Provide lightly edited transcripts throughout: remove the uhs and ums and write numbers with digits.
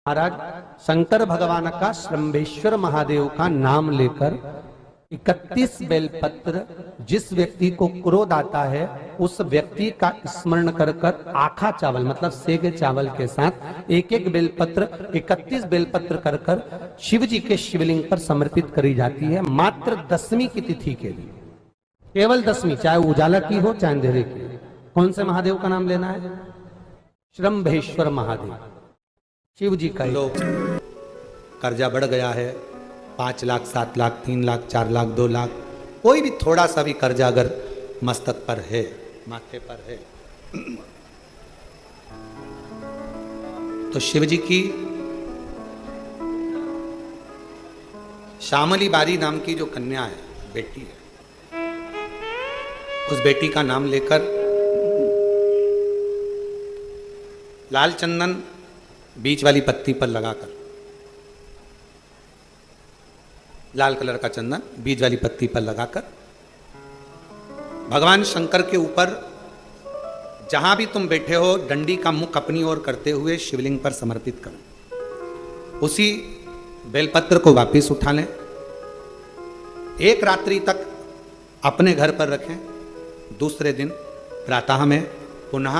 महाराज शंकर भगवान का श्रंभेश्वर महादेव का नाम लेकर 31 बेलपत्र जिस व्यक्ति को क्रोध आता है उस व्यक्ति का स्मरण कर कर आखा चावल मतलब सेगे चावल के साथ एक एक बेलपत्र 31 बेलपत्र कर कर शिव जी के शिवलिंग पर समर्पित करी जाती है मात्र 10वीं की तिथि के लिए। केवल 10वीं, चाहे उजाला की हो चाहे अंधेरे की। कौन से महादेव का नाम लेना है? श्रंभेश्वर महादेव शिव जी का। लोग कर्जा बढ़ गया है, 5 लाख 7 लाख 3 लाख 4 लाख 2 लाख, कोई भी थोड़ा सा भी कर्जा अगर मस्तक पर है, माथे पर है, तो शिव जी की श्यामली बारी नाम की जो कन्या है, बेटी है, उस बेटी का नाम लेकर लाल चंदन बीच वाली पत्ती पर लगाकर, लाल कलर का चंदन बीज वाली पत्ती पर लगाकर भगवान शंकर के ऊपर जहां भी तुम बैठे हो डंडी का मुख अपनी ओर करते हुए शिवलिंग पर समर्पित करो। उसी बेलपत्र को वापस उठा लें, एक रात्रि तक अपने घर पर रखें, दूसरे दिन प्रातः में पुनः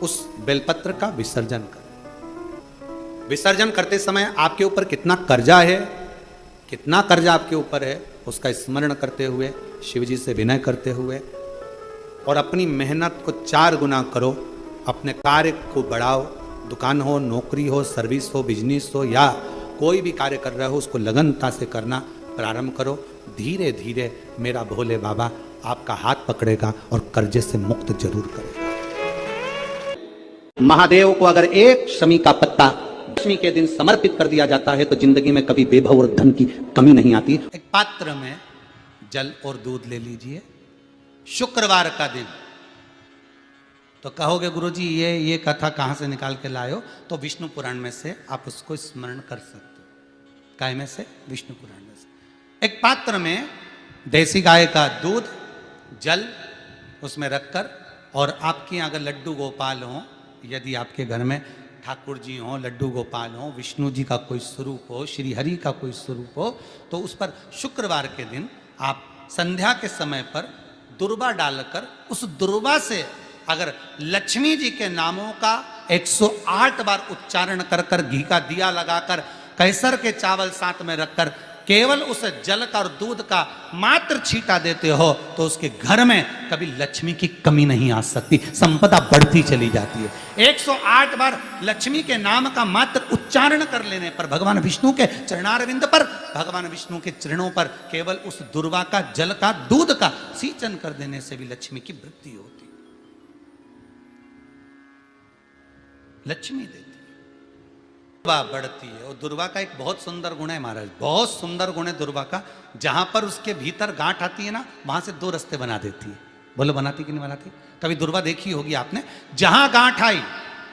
उस बेलपत्र का विसर्जन करें। विसर्जन करते समय आपके ऊपर कितना कर्जा है, कितना कर्जा आपके ऊपर है, उसका स्मरण करते हुए शिव जी से विनय करते हुए और अपनी मेहनत को 4 गुना करो, अपने कार्य को बढ़ाओ। दुकान हो, नौकरी हो, सर्विस हो, बिजनेस हो या कोई भी कार्य कर रहे हो उसको लगनता से करना प्रारंभ करो। धीरे धीरे मेरा भोले बाबा आपका हाथ पकड़ेगा और कर्जे से मुक्त जरूर करेगा। महादेव को अगर एक शमी का पत्ता 10वीं के दिन समर्पित कर दिया जाता है तो जिंदगी में कभी बेभव और धन की कमी नहीं आती। एक पात्र में जल और दूध ले लीजिए, शुक्रवार का दिन। तो कहोगे गुरुजी ये कथा कहां से निकाल के लाए हो? तो विष्णु पुराण में से आप उसको स्मरण कर सकते हो। काय में से? विष्णु पुराण में से। एक पात्र में देसी गाय का दूध, जल उसमें रखकर, और आपके यहाँ अगर लड्डू गोपाल हो, यदि आपके घर में ठाकुर जी हो, लड्डू गोपाल हो, विष्णु जी का कोई स्वरूप हो, श्री हरि का कोई स्वरूप हो, तो उस पर शुक्रवार के दिन आप संध्या के समय पर दुर्वा डालकर उस दुर्वा से अगर लक्ष्मी जी के नामों का 108 बार उच्चारण कर कर घी का दिया लगाकर कैसर के चावल साथ में रखकर केवल उस जल का और दूध का मात्र छींटा देते हो तो उसके घर में कभी लक्ष्मी की कमी नहीं आ सकती, संपदा बढ़ती चली जाती है। 108 बार लक्ष्मी के नाम का मात्र उच्चारण कर लेने पर भगवान विष्णु के चरणारविंद पर, भगवान विष्णु के चरणों पर केवल उस दुर्वा का, जल का, दूध का सिंचन कर देने से भी लक्ष्मी की वृद्धि होती, लक्ष्मी देती, दुर्वा बढ़ती है। और दुर्वा का एक बहुत सुंदर गुण है महाराज, बहुत सुंदर गुण है दुर्वा का। जहां पर उसके भीतर गांठ आती है ना, वहां से 2 रास्ते बना देती है। बोलो बनाती कि नहीं बनाती? कभी दुर्वा देखी होगी आपने? जहां गांठ आई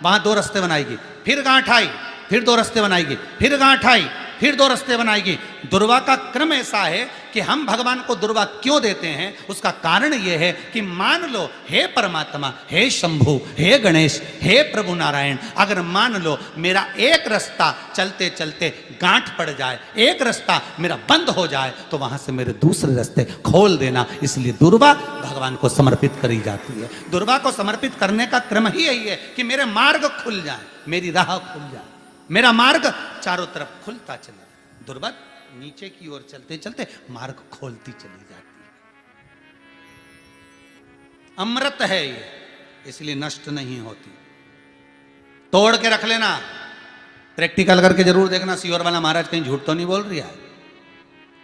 वहां 2 रास्ते बनाएगी, फिर गांठ आई फिर 2 रास्ते बनाएगी, फिर गांठ आई फिर 2 रास्ते बनाएगी। दुर्वा का क्रम ऐसा है कि हम भगवान को दुर्वा क्यों देते हैं, उसका कारण यह है कि मान लो हे परमात्मा, हे शंभु, हे गणेश, हे प्रभु नारायण, अगर मान लो मेरा एक रास्ता चलते चलते गांठ पड़ जाए, एक रास्ता मेरा बंद हो जाए, तो वहां से मेरे दूसरे रास्ते खोल देना। इसलिए दुर्वा भगवान को समर्पित करी जाती है। दुर्वा को समर्पित करने का क्रम ही यही है कि मेरे मार्ग खुल जाए, मेरी राह खुल जाए, मेरा मार्ग चारों तरफ खुलता चले। दुर्वा नीचे की ओर चलते चलते मार्ग खोलती चली जाती है। अमृत है ये, इसलिए नष्ट नहीं होती। तोड़ के रख लेना, प्रैक्टिकल करके जरूर देखना, सीवर वाला महाराज कहीं झूठ तो नहीं बोल रही है।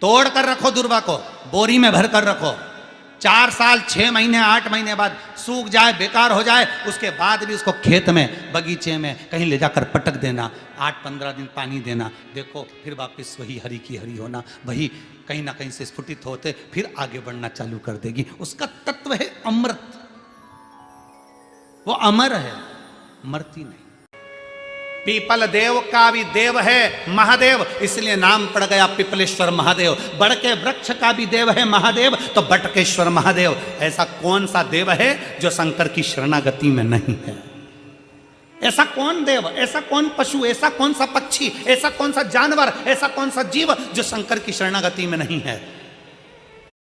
तोड़ कर रखो दुर्वा को, बोरी में भर कर रखो। 4 साल 6 महीने 8 महीने बाद सूख जाए, बेकार हो जाए, उसके बाद भी उसको खेत में, बगीचे में कहीं ले जाकर पटक देना, 8-15 दिन पानी देना, देखो फिर वापस वही हरी की हरी होना, वही कहीं ना कहीं से स्फुटित होते फिर आगे बढ़ना चालू कर देगी। उसका तत्व है अमृत, वो अमर है, मरती नहीं। पीपल देव का भी देव है महादेव, इसलिए नाम पड़ गया पिपलेश्वर महादेव। बड़ के वृक्ष का भी देव है महादेव, तो बटकेश्वर महादेव। ऐसा कौन सा देव है जो शंकर की शरणागति में नहीं है? ऐसा कौन देव, ऐसा कौन पशु, ऐसा कौन सा पक्षी, ऐसा कौन सा जानवर, ऐसा कौन सा जीव जो शंकर की शरणागति में नहीं है?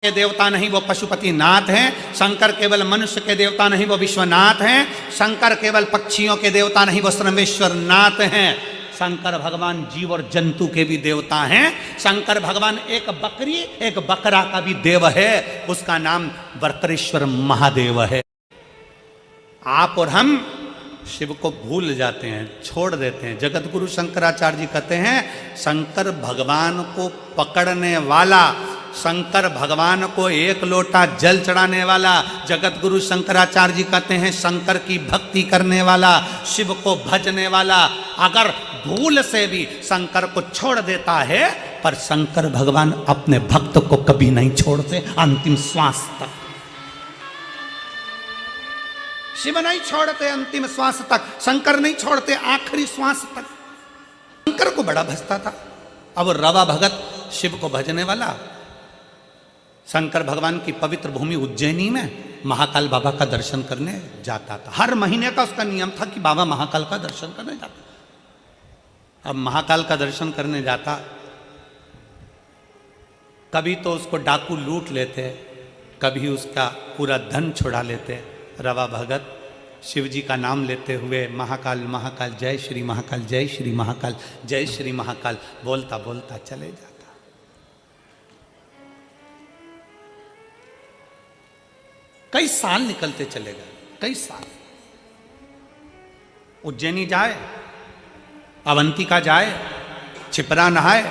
के देवता नहीं वो पशुपति नाथ हैं, शंकर केवल मनुष्य के देवता नहीं वो विश्वनाथ हैं, शंकर केवल पक्षियों के देवता नहीं वो सर्वेश्वर नाथ हैं, शंकर भगवान जीव और जंतु के भी देवता हैं, शंकर भगवान एक बकरी एक बकरा का भी देव है, उसका नाम वर्तरेश्वर महादेव है। आप और हम शिव को भूल जाते हैं, छोड़ देते हैं। जगत गुरु शंकराचार्य जी कहते हैं शंकर भगवान को पकड़ने वाला, शंकर भगवान को एक लोटा जल चढ़ाने वाला, जगत गुरु शंकराचार्य जी कहते हैं शंकर की भक्ति करने वाला, शिव को भजने वाला अगर भूल से भी शंकर को छोड़ देता है, पर शंकर भगवान अपने भक्त को कभी नहीं छोड़ते अंतिम श्वास तक। शिव नहीं छोड़ते अंतिम श्वास तक, शंकर नहीं छोड़ते आखिरी श्वास तक। शंकर को बड़ा भजता था। अब रवा भगत शिव को भजने वाला शंकर भगवान की पवित्र भूमि उज्जैनी में महाकाल बाबा का दर्शन करने जाता था। हर महीने का उसका नियम था कि बाबा महाकाल का दर्शन करने जाता। अब महाकाल का दर्शन करने जाता, कभी तो उसको डाकू लूट लेते, कभी उसका पूरा धन छुड़ा लेते। रवा भगत शिव जी का नाम लेते हुए महाकाल महाकाल जय श्री महाकाल जय श्री महाकाल जय श्री महाकाल बोलता बोलता चले जाता। कई साल निकलते चले गए, कई साल। उज्जैनी जाए, अवंतिका जाए, छिपरा नहाए,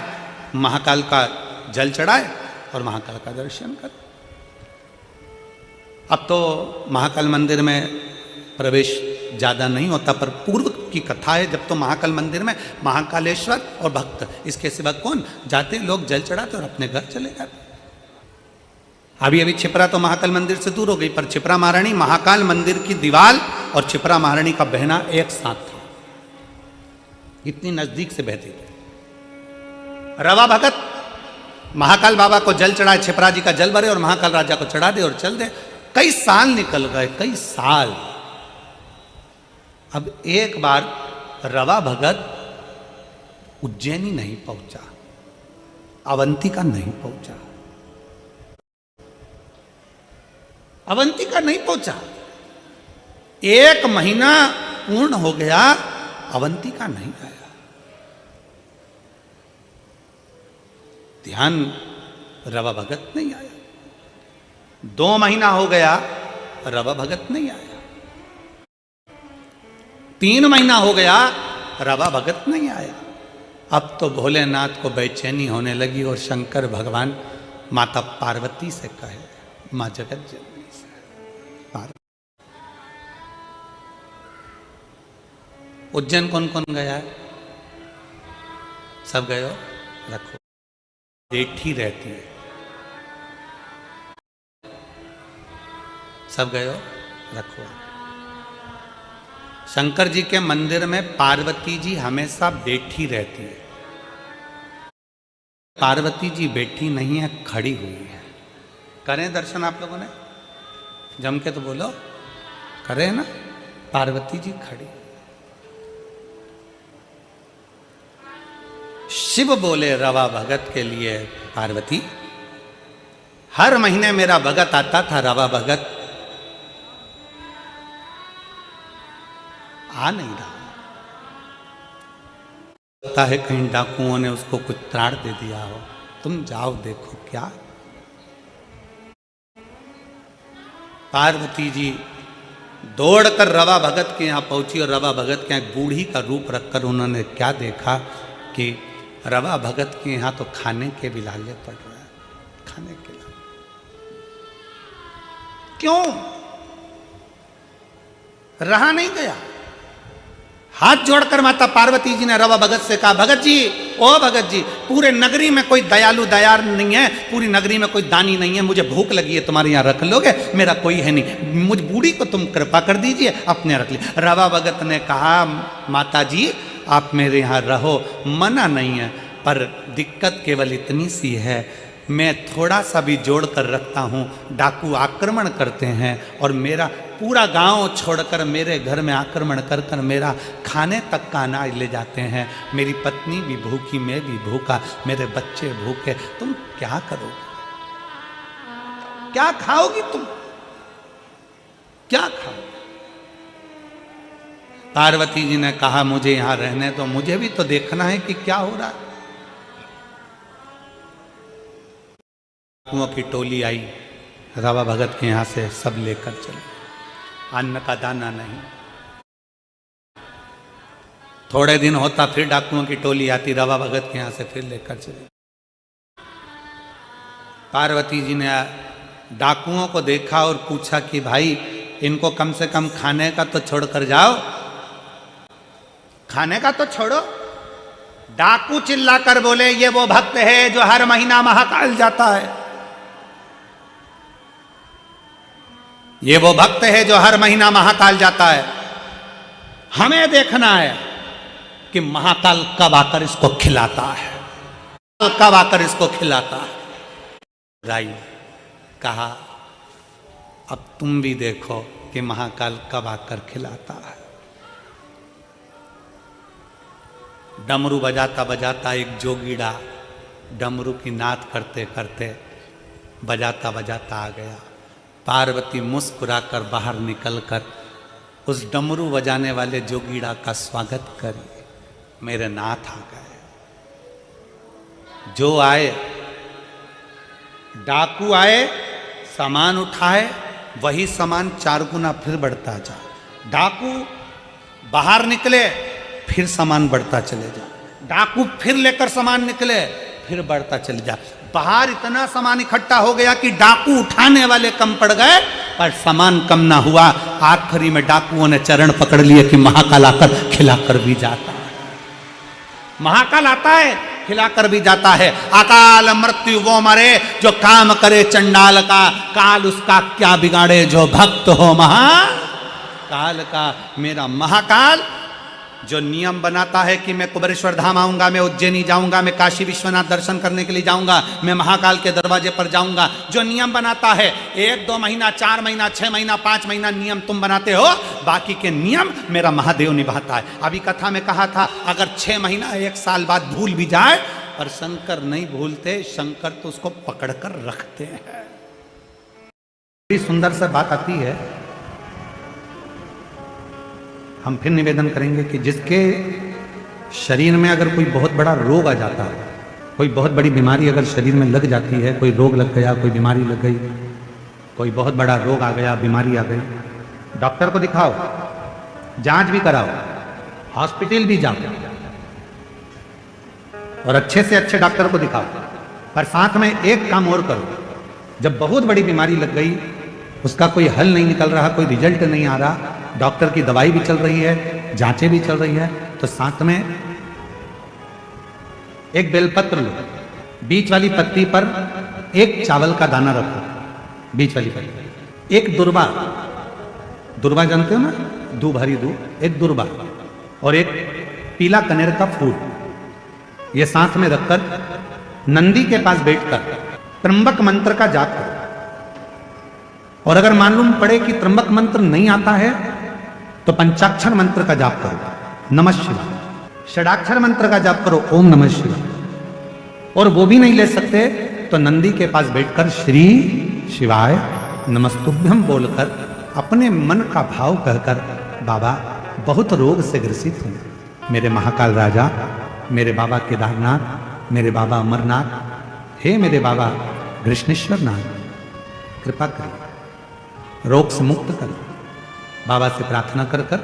महाकाल का जल चढ़ाए और महाकाल का दर्शन करे। अब तो महाकाल मंदिर में प्रवेश ज़्यादा नहीं होता, पर पूर्व की कथा है जब तो महाकाल मंदिर में महाकालेश्वर और भक्त, इसके सिवा कौन जाते, लोग जल चढ़ाते और अपने घर चले जाते। अभी अभी छिपरा तो महाकाल मंदिर से दूर हो गई, पर छिपरा महारानी महाकाल मंदिर की दीवार और छिपरा महारानी का बहना एक साथ था, इतनी नजदीक से बहती थी। रवा भगत महाकाल बाबा को जल चढ़ाए, छिपरा जी का जल भरे और महाकाल राजा को चढ़ा दे और चल दे। कई साल निकल गए, कई साल। अब एक बार रवा भगत उज्जैनी नहीं पहुंचा, अवंतिका नहीं पहुंचा, अवंतिका नहीं पहुंचा। एक महीना पूर्ण हो गया, अवंतिका नहीं आया। ध्यान, रवा भगत नहीं आया। 2 महीना हो गया, रवा भगत नहीं आया। 3 महीना हो गया, रवा भगत नहीं आया। अब तो भोलेनाथ को बेचैनी होने लगी और शंकर भगवान माता पार्वती से कहे, मां जगत जननी से, उज्जैन कौन कौन गया है? सब गए हो? रखो, बैठी रहती है। सब गए हो? रखो। शंकर जी के मंदिर में पार्वती जी हमेशा बैठी रहती है। पार्वती जी बैठी नहीं है, खड़ी हुई है। करें दर्शन आप लोगों ने? जम के तो बोलो, करें ना? पार्वती जी खड़ी। शिव बोले रवा भगत के लिए, पार्वती हर महीने मेरा भगत आता था, रवा भगत आ नहीं रहा। लगता है कहीं डाकुओं ने उसको कुछ त्राण दे दिया हो, तुम जाओ देखो क्या। पार्वती जी दौड़कर रवा भगत के यहाँ पहुंची और रवा भगत के यहाँ बूढ़ी का रूप रखकर उन्होंने क्या देखा कि रवा भगत के यहाँ तो खाने के भी लाले पड़ रहा है, खाने के लाले। क्यों? रहा नहीं गया। हाथ जोड़कर माता पार्वती जी ने रवा भगत से कहा, भगत जी, ओ भगत जी, पूरे नगरी में कोई दयालु दयार नहीं है, पूरी नगरी में कोई दानी नहीं है, मुझे भूख लगी है, तुम्हारे यहाँ रख लोगे? मेरा कोई है नहीं, मुझ बूढ़ी को तुम कृपा कर दीजिए, अपने रख लीजिए। रवा भगत ने कहा, माता जी आप मेरे यहाँ रहो, मना नहीं है, पर दिक्कत केवल इतनी सी है, मैं थोड़ा सा भी जोड़ कर रखता हूँ, डाकू आक्रमण करते हैं और मेरा पूरा गांव छोड़कर मेरे घर में आक्रमण कर कर मेरा खाने तक का अनाज ले जाते हैं। मेरी पत्नी भी भूखी, मैं भी भूखा, मेरे बच्चे भूखे। तुम क्या करोगे? क्या खाओगी तुम? क्या खाओगे? पार्वती जी ने कहा मुझे यहां रहने दो, मुझे भी तो देखना है कि क्या हो रहा है। डाकुओं की टोली आई, रावा भगत के यहां से सब लेकर चले, अन्न का दाना नहीं। थोड़े दिन होता फिर डाकुओं की टोली आती, रावा भगत के यहां से फिर लेकर चले। पार्वती जी ने डाकुओं को देखा और पूछा कि भाई इनको कम से कम खाने का तो छोड़ कर जाओ, खाने का तो छोड़ो। डाकू चिल्लाकर बोले ये वो भक्त है जो हर महीना महाकाल जाता है, ये वो भक्त है जो हर महीना महाकाल जाता है। हमें देखना है कि महाकाल कब आकर इसको खिलाता है, कब आकर इसको खिलाता है। राई कहा अब तुम भी देखो कि महाकाल कब आकर खिलाता है। डमरू बजाता बजाता एक जोगीड़ा डमरू की नाद करते करते बजाता बजाता आ गया। पार्वती मुस्कुराकर बाहर निकलकर उस डमरू बजाने वाले जोगीड़ा का स्वागत करी। मेरे नाथ आ गए। जो आए डाकू आए, सामान उठाए, वही सामान 4 गुना फिर बढ़ता जा। डाकू बाहर निकले, फिर सामान बढ़ता चले जा। डाकू फिर लेकर सामान निकले, फिर बढ़ता चले जा। बाहर इतना सामान इकट्ठा हो गया कि डाकू उठाने वाले कम पड़ गए, पर सामान कम ना हुआ। आखिरी में डाकुओं ने चरण पकड़ लिए कि महाकाल आकर खिलाकर भी जाता है, महाकाल आता है खिलाकर भी जाता है। अकाल मृत्यु वो मरे जो काम करे चंडाल का, काल उसका क्या बिगाड़े जो भक्त हो महाकाल का। मेरा महाकाल जो नियम बनाता है कि मैं कुबेरेश्वर धाम आऊंगा, मैं उज्जैनी जाऊंगा, मैं काशी विश्वनाथ दर्शन करने के लिए जाऊंगा, मैं महाकाल के दरवाजे पर जाऊंगा, जो नियम बनाता है 1-2 महीना, 4 महीना, 6 महीना, 5 महीना नियम तुम बनाते हो, बाकी के नियम मेरा महादेव निभाता है। अभी कथा में कहा था अगर 6 महीना 1 साल बाद भूल भी जाए, पर शंकर नहीं भूलते, शंकर तो उसको पकड़कर रखते हैं। बड़ी सुंदर सा बात आती है। हम फिर निवेदन करेंगे कि जिसके शरीर में अगर कोई बहुत बड़ा रोग आ जाता है, कोई बहुत बड़ी बीमारी अगर शरीर में लग जाती है, कोई रोग लग गया, कोई बीमारी लग गई, कोई बहुत बड़ा रोग आ गया, बीमारी आ गई, डॉक्टर को दिखाओ, जांच भी कराओ, हॉस्पिटल भी जाओ और अच्छे से अच्छे डॉक्टर को दिखाओ। पर साथ में एक काम और करो, जब बहुत बड़ी बीमारी लग गई, उसका कोई हल नहीं निकल रहा, कोई रिजल्ट नहीं आ रहा, डॉक्टर की दवाई भी चल रही है, जांचें भी चल रही है, तो साथ में एक बेलपत्र लो, बीच वाली पत्ती पर एक चावल का दाना रखो, बीच वाली पत्ती, एक दुर्वा, दुर्वा जानते हो ना, दूब, हरी दूब, एक दुर्वा और एक पीला कनेर का फूल, ये साथ में रखकर नंदी के पास बैठकर त्र्यंबक मंत्र का जाप करो। और अगर मालूम पड़े कि त्र्यंबक मंत्र नहीं आता है तो पंचाक्षर मंत्र का जाप करो, नमः शिवाय। षडाक्षर मंत्र का जाप करो, ओम नमः शिवाय। और वो भी नहीं ले सकते तो नंदी के पास बैठकर श्री शिवाय नमस्तुभ्यम बोलकर अपने मन का भाव कहकर, बाबा बहुत रोग से ग्रसित हूं, मेरे महाकाल राजा, मेरे बाबा केदारनाथ, मेरे बाबा अमरनाथ, हे मेरे बाबा कृष्णेश्वर नाथ, कृपा करिए, रोग से मुक्त करो। बाबा से प्रार्थना कर कर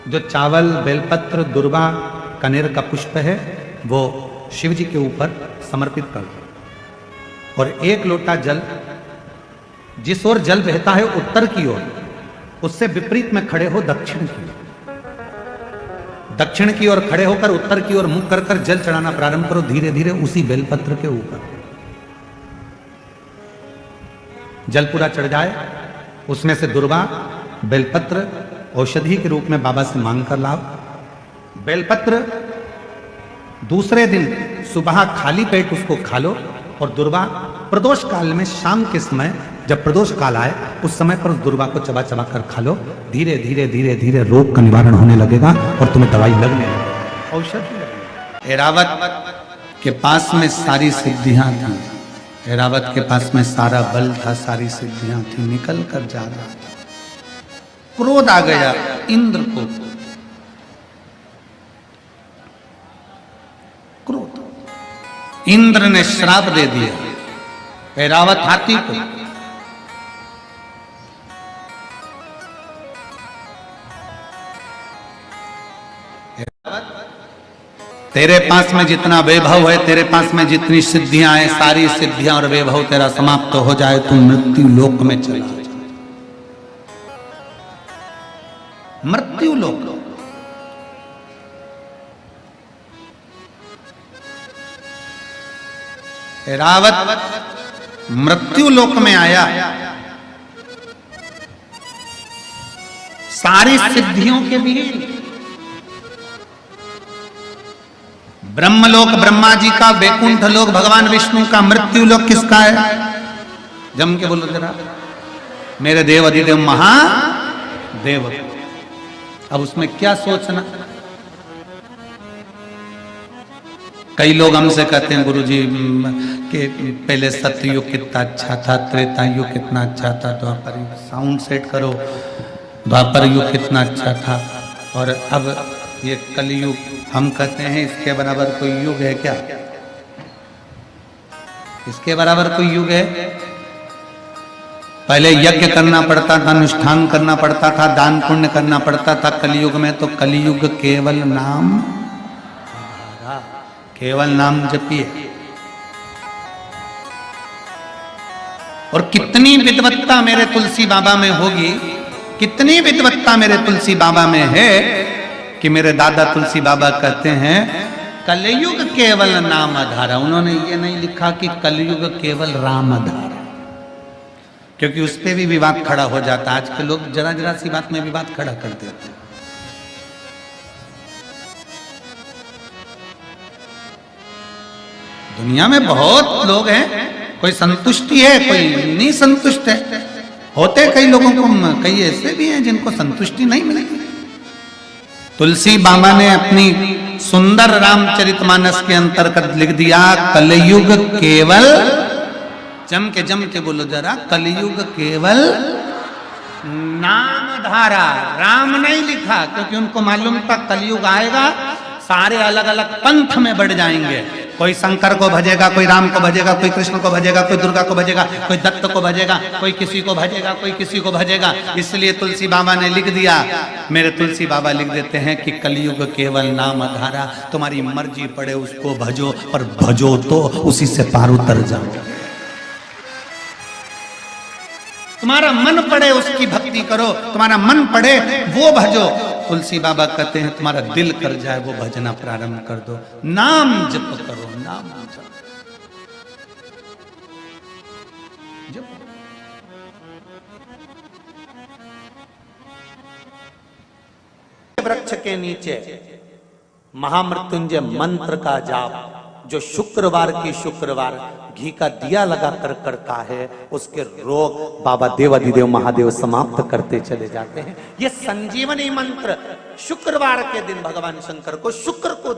जो चावल, बेलपत्र, दुर्वा, कनेर का पुष्प है वो शिव जी के ऊपर समर्पित कर दो। और 1 लोटा जल, जिस ओर जल बहता है उत्तर की ओर, उससे विपरीत में खड़े हो दक्षिण की ओर, दक्षिण की ओर खड़े होकर उत्तर की ओर मुख कर जल चढ़ाना प्रारंभ करो, धीरे धीरे उसी बेलपत्र के ऊपर। जल पूरा चढ़ जाए, उसमें से दुर्वा, बेलपत्र औषधि के रूप में बाबा से मांग कर लाओ। बेलपत्र दूसरे दिन सुबह खाली पेट उसको खा लो और दुर्वा प्रदोष काल में शाम के समय जब प्रदोष काल आए उस समय पर उस दुर्वा को चबा चबा कर खा लो, धीरे धीरे धीरे धीरे रोग का निवारण होने लगेगा और तुम्हें दवाई लगने लगेगी, औषधि लगेगी। ऐरावत के पास में सारी सिद्धियां थी, ऐरावत के पास में सारा बल था, सारी सिद्धियां थी, निकल कर जा रहा था। क्रोध आ गया इंद्र को, क्रोध, इंद्र ने श्राप दे दिया ऐरावत हाथी को। तेरे पास में जितना वैभव है, तेरे पास में जितनी सिद्धियां हैं, सारी सिद्धियां और वैभव तेरा समाप्त हो जाए, तू मृत्यु लोक में चला जा। मृत्यु लोक, ऐरावत मृत्यु लोक में आया, सारी सिद्धियों के बीच ब्रह्मलोक ब्रह्मा जी का, वैकुंठ लोक भगवान विष्णु का, मृत्यु लोक किसका है? जम के बोलो जरा, मेरे देव अधिदेव महादेव। अब उसमें क्या सोचना? कई लोग हमसे कहते हैं गुरुजी कि पहले सतयुग कितना अच्छा था, त्रेता युग कितना अच्छा था, द्वापर युग, साउंड सेट करो, द्वापर युग कितना अच्छा था, और अब ये कलयुग। हम कहते हैं इसके बराबर कोई युग है क्या? इसके बराबर कोई युग है? पहले यज्ञ करना पड़ता था, अनुष्ठान करना पड़ता था, दान पुण्य करना पड़ता था। कलयुग में तो कलयुग केवल नाम, केवल नाम जपिए। और कितनी विद्वत्ता मेरे तुलसी बाबा में होगी, कितनी विद्वत्ता मेरे तुलसी बाबा में है कि मेरे दादा तुलसी बाबा कहते हैं कलयुग केवल नाम आधारा। उन्होंने ये नहीं लिखा कि कलयुग केवल राम आधारा, क्योंकि उस पर भी विवाद खड़ा हो जाता। आज के लोग जरा जरा सी बात में विवाद खड़ा कर देते हैं। दुनिया में बहुत लोग हैं, कोई संतुष्टि है, कोई नहीं संतुष्ट है। होते कई लोगों को, कई ऐसे भी हैं जिनको संतुष्टि नहीं मिलती। तुलसी बाबा ने अपनी सुंदर रामचरितमानस के अंतर्गत लिख दिया कलयुग केवल, जम के बोलो जरा, कलयुग केवल नाम धारा। राम नहीं लिखा, क्योंकि उनको मालूम था कलयुग आएगा, सारे अलग अलग पंथ में बढ़ जाएंगे। कोई शंकर को भजेगा, कोई राम को भजेगा, कोई कृष्ण को भजेगा, कोई दुर्गा को भजेगा, कोई दत्त को भजेगा, कोई किसी को भजेगा, कोई किसी को भजेगा। इसलिए तुलसी बाबा ने लिख दिया, मेरे तुलसी बाबा लिख देते हैं कि कलयुग केवल नाम आधारा। तुम्हारी मर्जी पड़े उसको भजो, पर भजो तो उसी से पार उतर जाओ। तुम्हारा मन पड़े उसकी भक्ति करो, तुम्हारा मन पड़े वो भजो। तुलसी बाबा कहते हैं तुम्हारा दिल कर जाए वो भजना प्रारंभ कर दो, नाम जप करो, नाम जप। वृक्ष के नीचे महामृत्युंजय मंत्र का जाप, जो शुक्रवार की शुक्रवार घी का दिया लगाकर करता है, उसके रोग बाबा देवाधिदेव महादेव समाप्त करते चले जाते हैं। ये संजीवनी मंत्र शुक्रवार के दिन भगवान शंकर को, शुक्र को